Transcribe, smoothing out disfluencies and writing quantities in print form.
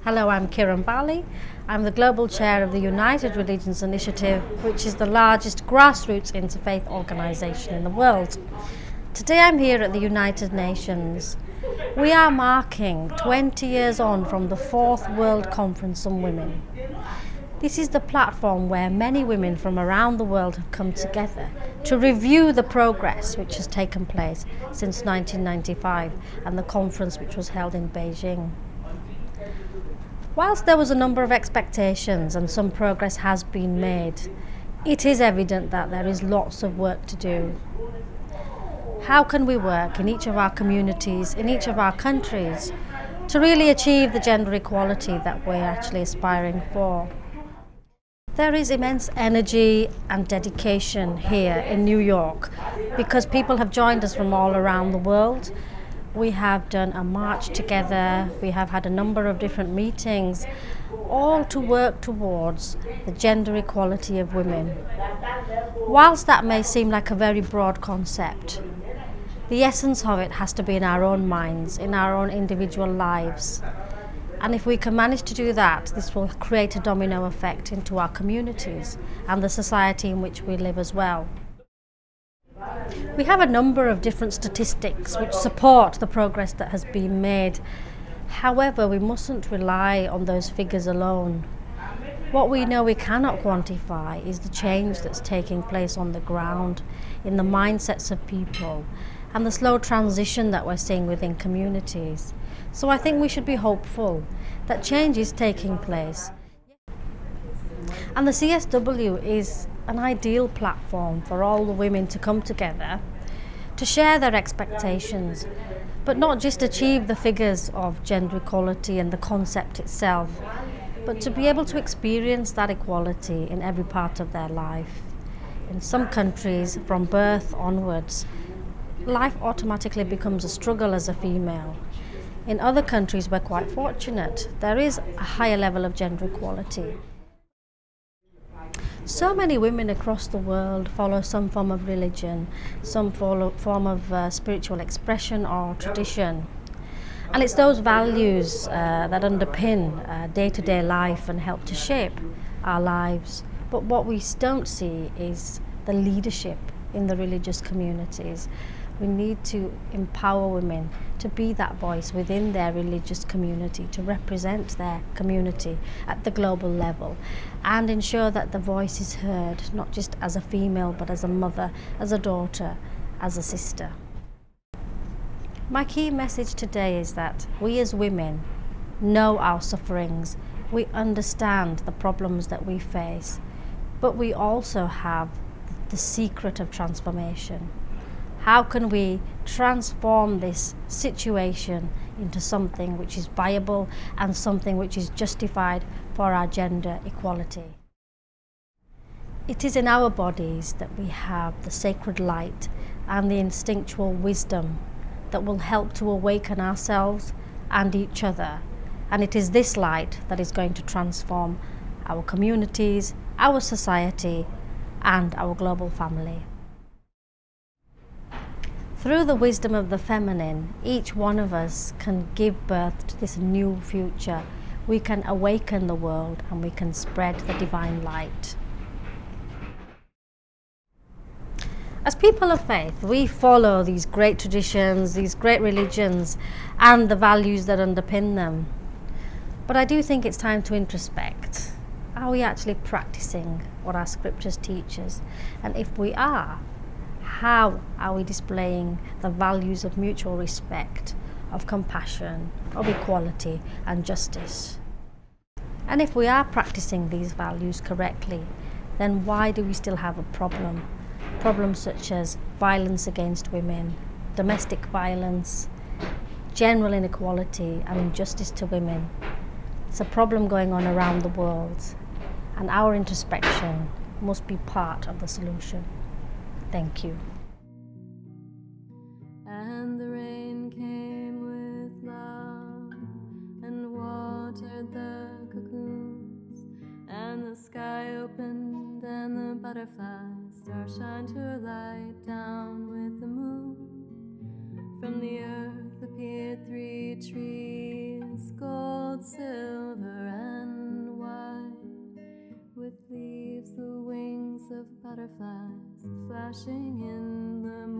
Hello, I'm Kiran Bali. I'm the Global Chair of the United Religions Initiative, which is the largest grassroots interfaith organisation in the world. Today I'm here at the United Nations. We are marking 20 years on from the 4th World Conference on Women. This is the platform where many women from around the world have come together to review the progress which has taken place since 1995 and the conference which was held in Beijing. Whilst there was a number of expectations and some progress has been made, it is evident that there is lots of work to do. How can we work in each of our communities, in each of our countries, to really achieve the gender equality that we're actually aspiring for? There is immense energy and dedication here in New York because people have joined us from all around the world. We have done a march together, we have had a number of different meetings, all to work towards the gender equality of women. Whilst that may seem like a very broad concept, the essence of it has to be in our own minds, in our own individual lives. And if we can manage to do that, this will create a domino effect into our communities and the society in which we live as well. We have a number of different statistics which support the progress that has been made. However, we mustn't rely on those figures alone. What we know we cannot quantify is the change that's taking place on the ground, in the mindsets of people, and the slow transition that we're seeing within communities. So I think we should be hopeful that change is taking place. And the CSW is an ideal platform for all the women to come together to share their expectations, but not just achieve the figures of gender equality and the concept itself, but to be able to experience that equality in every part of their life. In some countries, from birth onwards, life automatically becomes a struggle as a female. In other countries, we're quite fortunate. There is a higher level of gender equality. So many women across the world follow some form of religion, some form of spiritual expression or tradition. And it's those values that underpin day-to-day life and help to shape our lives. But what we don't see is the leadership in the religious communities. We need to empower women to be that voice within their religious community, to represent their community at the global level and ensure that the voice is heard, not just as a female, but as a mother, as a daughter, as a sister. My key message today is that we as women know our sufferings, we understand the problems that we face, but we also have the secret of transformation. How can we transform this situation into something which is viable and something which is justified for our gender equality? It is in our bodies that we have the sacred light and the instinctual wisdom that will help to awaken ourselves and each other. And it is this light that is going to transform our communities, our society, and our global family. Through the wisdom of the feminine, each one of us can give birth to this new future. We can awaken the world and we can spread the divine light. As people of faith, we follow these great traditions, these great religions, and the values that underpin them. But I do think it's time to introspect. Are we actually practicing what our scriptures teach us? And if we are, how are we displaying the values of mutual respect, of compassion, of equality and justice? And if we are practicing these values correctly, then why do we still have a problem? Problems such as violence against women, domestic violence, general inequality and injustice to women. It's a problem going on around the world, and our introspection must be part of the solution. Thank you. And the rain came with love and watered the cocoons, and the sky opened and the butterflies starshined her light down with the moon. From the earth appeared 3 trees, gold, silver, butterflies flashing in the